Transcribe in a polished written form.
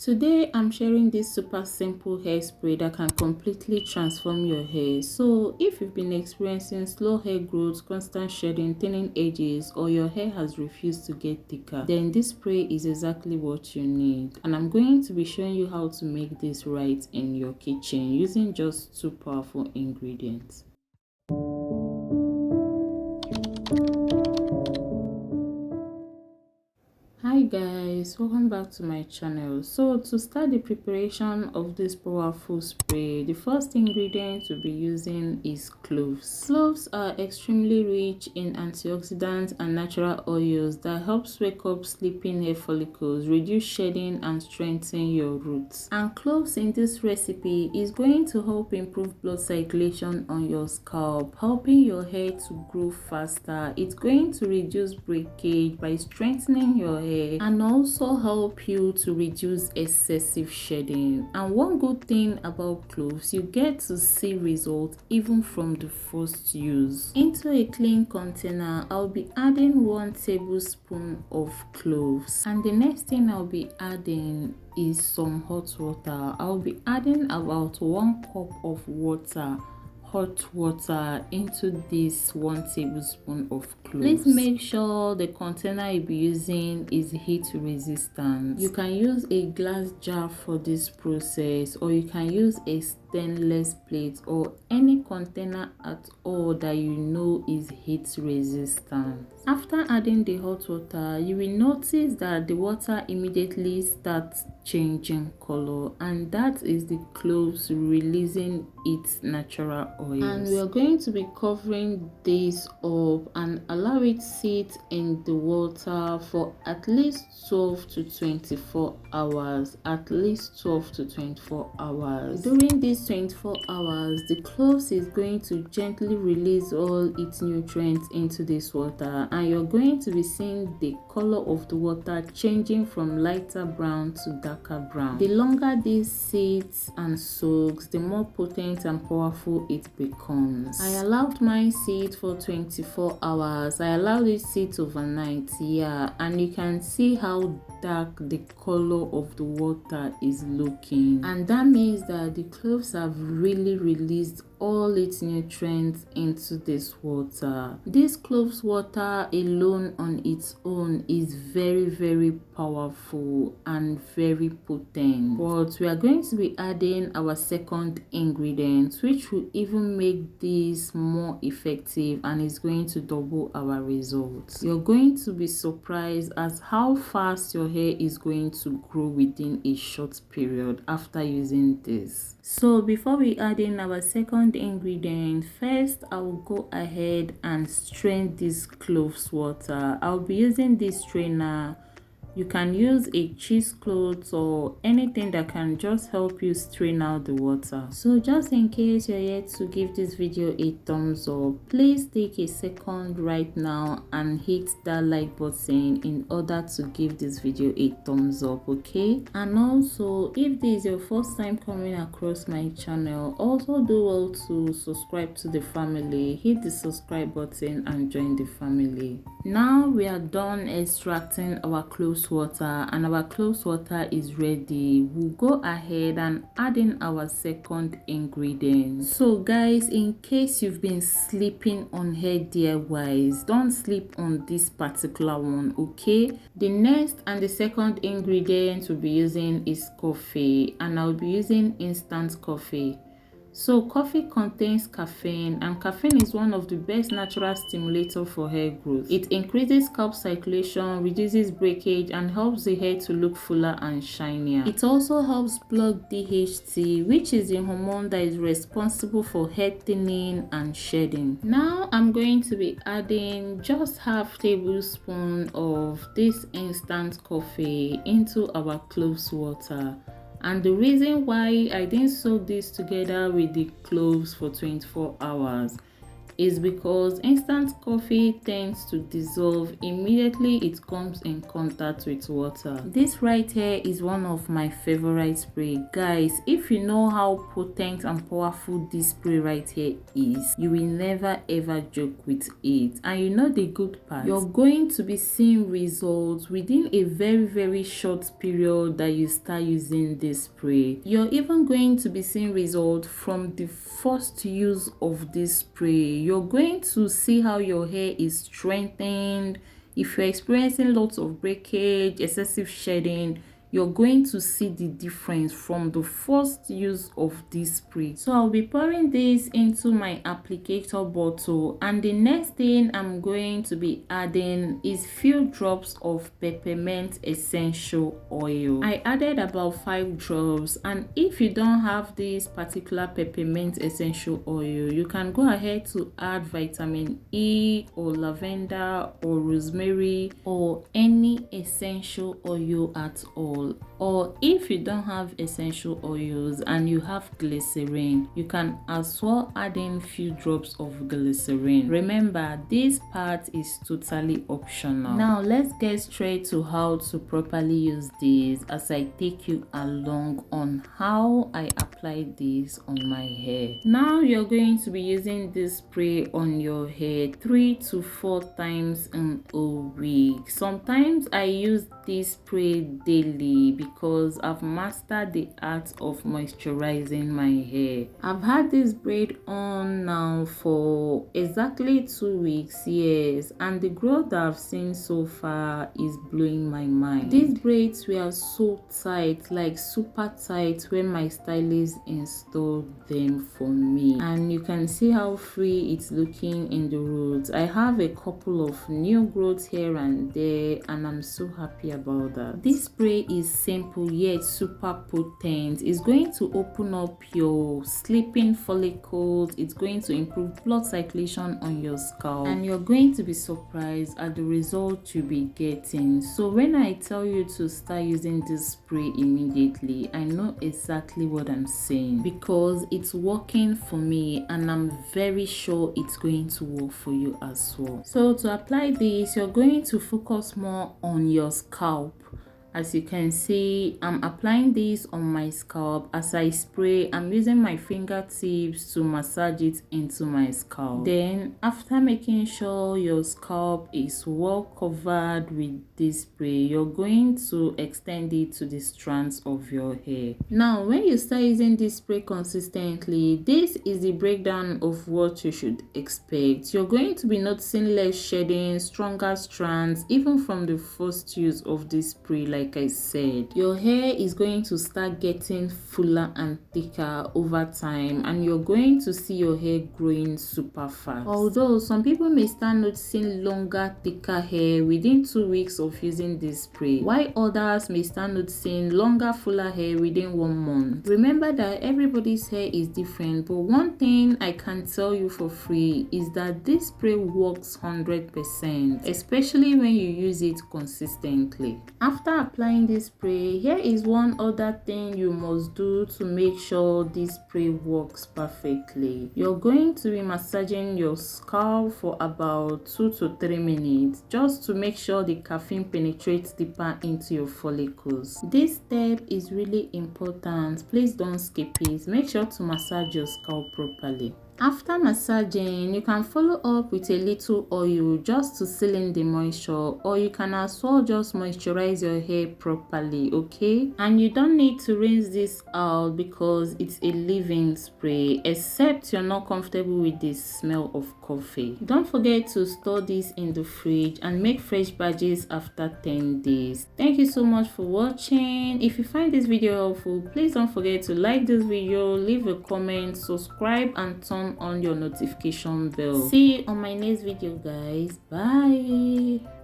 Today I'm sharing this super simple hairspray that can completely transform your hair. So if you've been experiencing slow hair growth, constant shedding, thinning edges, or your hair has refused to get thicker, then this spray is exactly what you need. And I'm going to be showing you how to make this right in your kitchen using just two powerful ingredients. Hi guys, welcome back to my channel. So to start the preparation of this powerful spray, the first ingredient we'll be using is cloves. Cloves are extremely rich in antioxidants and natural oils that helps wake up sleeping hair follicles, reduce shedding and strengthen your roots. And cloves in this recipe is going to help improve blood circulation on your scalp, helping your hair to grow faster. It's going to reduce breakage by strengthening your hair and also help you to reduce excessive shedding. And one good thing about cloves, you get to see results even from the first use. Into a clean container, I'll be adding 1 tablespoon of cloves, and the next thing I'll be adding is some hot water. I'll be adding about 1 cup of water, hot water, into this 1 tablespoon of cloves. Please make sure the container you'll be using is heat resistant. You can use a glass jar for this process, or you can use a stainless plate or any container at all that you know is heat resistant. After adding the hot water, you will notice that the water immediately starts changing color, and that is the cloves releasing its natural oils. And we are going to be covering this up and allow it sit in the water for at least 12 to 24 hours. At least 12 to 24 hours. During these 24 hours, the cloves is going to gently release all its nutrients into this water, and you're going to be seeing the color of the water changing from lighter brown to darker brown. The longer this sits and soaks, the more potent and powerful it becomes. I allowed mine sit for 24 hours. I allowed it sit overnight, and you can see how dark the color of the water is looking, and that means that the cloves have really released all its nutrients into this water. This cloves water alone on its own is very powerful and very potent, but we are going to be adding our second ingredient, which will even make this more effective and is going to double our results. You're going to be surprised as how fast your hair is going to grow within a short period after using this. So before we add in our second ingredient, first I will go ahead and strain this cloves water. I'll be using this strainer. You can use a cheesecloth or anything that can just help you strain out the water. So just in case you're yet to give this video a thumbs up, please take a second right now and hit that like button in order to give this video a thumbs up, okay? And also, if this is your first time coming across my channel, also do well to subscribe to the family. Hit the subscribe button and join the family. Now we are done extracting our cloves water, and our cloves water is ready. We'll go ahead and add in our second ingredient. So guys, in case you've been sleeping on hair DIYs, don't sleep on this particular one, okay? The next and the second ingredient we'll be using is coffee, and I'll be using instant coffee. So coffee contains caffeine, and caffeine is one of the best natural stimulators for hair growth. It increases scalp circulation, reduces breakage, and helps the hair to look fuller and shinier. It also helps block DHT, which is the hormone that is responsible for hair thinning and shedding. Now I'm going to be adding just half tablespoon of this instant coffee into our cloves water. And the reason why I didn't soak this together with the cloves for 24 hours is because instant coffee tends to dissolve immediately it comes in contact with water. This right here is one of my favorite spray. Guys, if you know how potent and powerful this spray right here is, you will never ever joke with it. And you know the good part, you're going to be seeing results within a very short period that you start using this spray. You're even going to be seeing results from the first use of this spray. You're going to see how your hair is strengthened. If you're experiencing lots of breakage, excessive shedding, you're going to see the difference from the first use of this spray. So I'll be pouring this into my applicator bottle, and the next thing I'm going to be adding is few drops of peppermint essential oil. I added about 5 drops, and if you don't have this particular peppermint essential oil, you can go ahead to add vitamin E or lavender or rosemary or any essential oil at all. Or if you don't have essential oils and you have glycerin, you can as well add in few drops of glycerin. Remember, this part is totally optional. Now let's get straight to how to properly use this as I take you along on how I apply this on my hair. Now you're going to be using this spray on your hair 3 to 4 times in a week. Sometimes I use this spray daily because I've mastered the art of moisturizing my hair. I've had this braid on now for exactly 2 weeks, yes, and the growth that I've seen so far is blowing my mind. These braids were so tight, like super tight, when my stylist installed them for me, and you can see how free it's looking in the roots. I have a couple of new growths here and there, and I'm so happy about that. This spray is simple yet super potent. It's going to open up your sleeping follicles. It's going to improve blood circulation on your scalp, and you're going to be surprised at the result you'll be getting. So when I tell you to start using this spray immediately, I know exactly what I'm saying because it's working for me, and I'm very sure it's going to work for you as well. So to apply this, you're going to focus more on your scalp. As you can see, I'm applying this on my scalp. As I spray, I'm using my fingertips to massage it into my scalp. Then, after making sure your scalp is well covered with this spray, you're going to extend it to the strands of your hair. Now, when you start using this spray consistently, this is the breakdown of what you should expect. You're going to be noticing less shedding, stronger strands, even from the first use of this spray. Like I said, your hair is going to start getting fuller and thicker over time, and you're going to see your hair growing super fast. Although some people may start noticing longer, thicker hair within 2 weeks of using this spray, while others may start noticing longer, fuller hair within 1 month. Remember that everybody's hair is different, but one thing I can tell you for free is that this spray works 100%, especially when you use it consistently. After applying this spray, here is one other thing you must do to make sure this spray works perfectly. You're going to be massaging your scalp for about 2 to 3 minutes just to make sure the caffeine penetrates deeper into your follicles. This step is really important. Please don't skip it. Make sure to massage your scalp properly. After massaging, you can follow up with a little oil just to seal in the moisture, or you can as well just moisturize your hair properly, okay? And you don't need to rinse this out because it's a leave-in spray, except you're not comfortable with the smell of coffee. Don't forget to store this in the fridge and make fresh batches after 10 days. Thank you so much for watching. If you find this video helpful, please don't forget to like this video, leave a comment, subscribe, and turn on your notification bell. See you on my next video, guys. Bye.